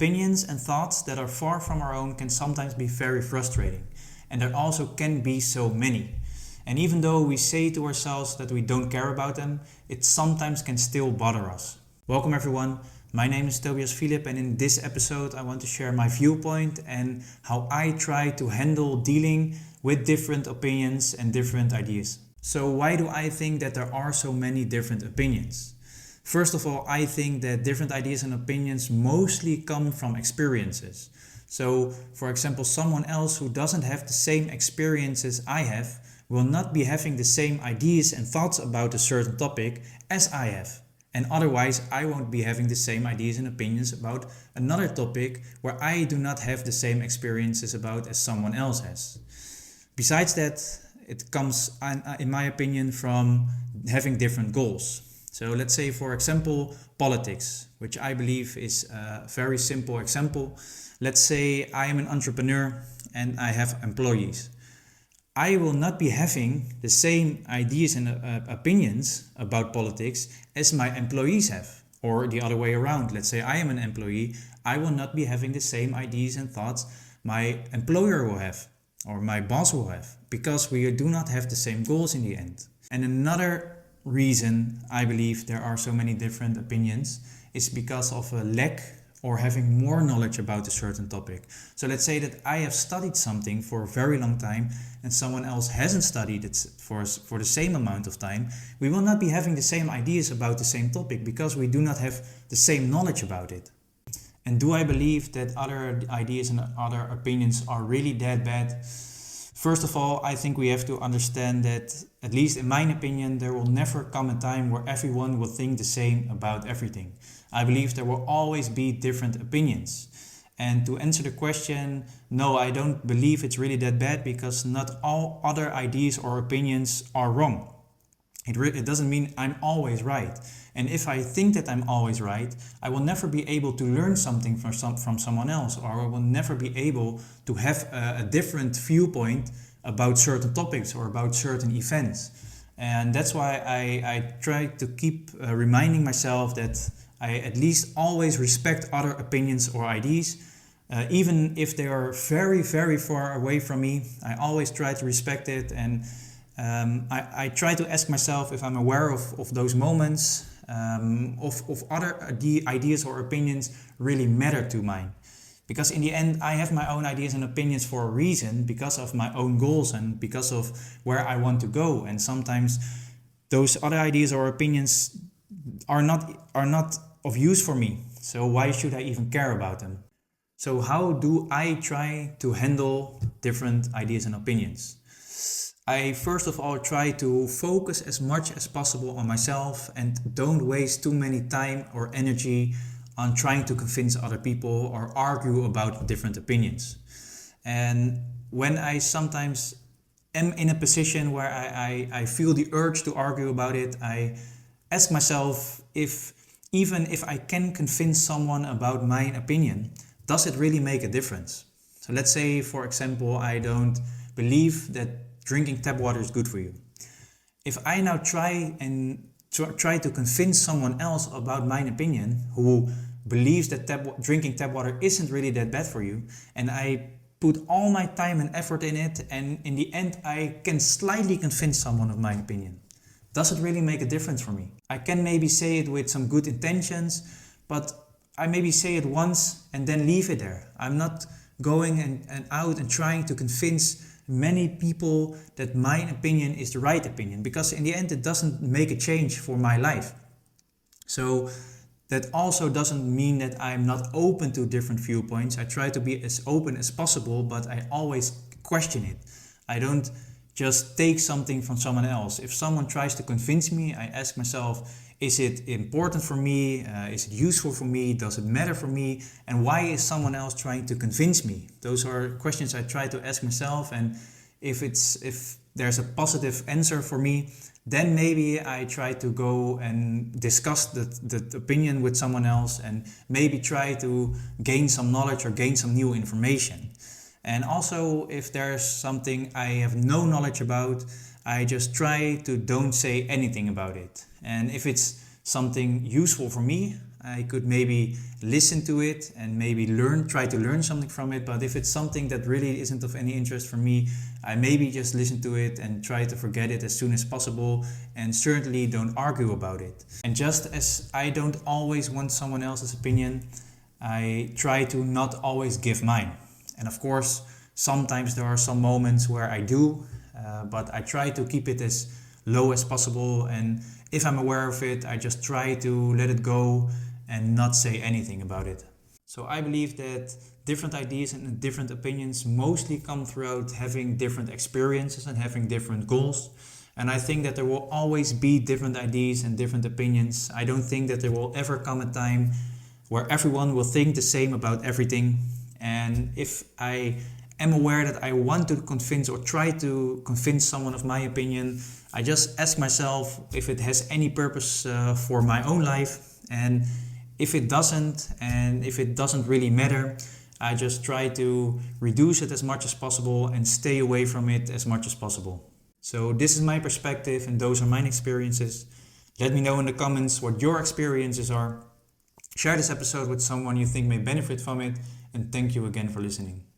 Opinions and thoughts that are far from our own can sometimes be very frustrating, and there also can be so many. And even though we say to ourselves that we don't care about them, it sometimes can still bother us. Welcome everyone, my name is Tobias Philipp, and in this episode I want to share my viewpoint and how I try to handle dealing with different opinions and different ideas. So why do I think that there are so many different opinions? First of all, I think that different ideas and opinions mostly come from experiences. So, for example, someone else who doesn't have the same experiences I have will not be having the same ideas and thoughts about a certain topic as I have. And otherwise, I won't be having the same ideas and opinions about another topic where I do not have the same experiences about as someone else has. Besides that, it comes, in my opinion, from having different goals. So let's say, for example, politics, which I believe is a very simple example. Let's say I am an entrepreneur and I have employees. I will not be having the same ideas and opinions about politics as my employees have, or the other way around. Let's say I am an employee, I will not be having the same ideas and thoughts my employer will have, or my boss will have, because we do not have the same goals in the end. And another reason I believe there are so many different opinions is because of a lack or having more knowledge about a certain topic. So let's say that I have studied something for a very long time and someone else hasn't studied it for the same amount of time. We will not be having the same ideas about the same topic because we do not have the same knowledge about it. And do I believe that other ideas and other opinions are really that bad? First of all, I think we have to understand that, at least in my opinion, there will never come a time where everyone will think the same about everything. I believe there will always be different opinions. And to answer the question, no, I don't believe it's really that bad, because not all other ideas or opinions are wrong. It doesn't mean I'm always right. And if I think that I'm always right, I will never be able to learn something from someone else, or I will never be able to have a different viewpoint about certain topics or about certain events. And that's why I try to keep reminding myself that I at least always respect other opinions or ideas. Even if they are very, very far away from me, I always try to respect it, and I try to ask myself if I'm aware of those moments, of other ideas or opinions really matter to mine. Because in the end, I have my own ideas and opinions for a reason, because of my own goals and because of where I want to go. And sometimes those other ideas or opinions are not of use for me. So why should I even care about them? So how do I try to handle different ideas and opinions? I first of all try to focus as much as possible on myself and don't waste too many time or energy on trying to convince other people or argue about different opinions. And when I sometimes am in a position where I feel the urge to argue about it, I ask myself even if I can convince someone about my opinion, does it really make a difference? So let's say, for example, I don't believe that drinking tap water is good for you. If I now try to convince someone else about my opinion who believes that drinking tap water isn't really that bad for you, and I put all my time and effort in it, and in the end I can slightly convince someone of my opinion, does it really make a difference for me? I can maybe say it with some good intentions, but I maybe say it once and then leave it there. I'm not going and out and trying to convince many people that my opinion is the right opinion, because in the end it doesn't make a change for my life. So that also doesn't mean that I'm not open to different viewpoints. I try to be as open as possible, but I always question it. I don't just take something from someone else. If someone tries to convince me, I ask myself, is it important for me? Is it useful for me? Does it matter for me? And why is someone else trying to convince me? Those are questions I try to ask myself, and if there's a positive answer for me, then maybe I try to go and discuss the opinion with someone else and maybe try to gain some knowledge or gain some new information. And also, if there's something I have no knowledge about, I just try to don't say anything about it. And if it's something useful for me, I could maybe listen to it and maybe try to learn something from it. But if it's something that really isn't of any interest for me, I maybe just listen to it and try to forget it as soon as possible, and certainly don't argue about it. And just as I don't always want someone else's opinion, I try to not always give mine. And of course, sometimes there are some moments where I do, but I try to keep it as low as possible, and if I'm aware of it, I just try to let it go and not say anything about it. So I believe that different ideas and different opinions mostly come throughout having different experiences and having different goals. And I think that there will always be different ideas and different opinions. I don't think that there will ever come a time where everyone will think the same about everything. And if I am aware that I want to convince or try to convince someone of my opinion, I just ask myself if it has any purpose for my own life, and if it doesn't, and if it doesn't really matter, I just try to reduce it as much as possible and stay away from it as much as possible. So this is my perspective and those are my experiences. Let me know in the comments what your experiences are. Share this episode with someone you think may benefit from it, and thank you again for listening.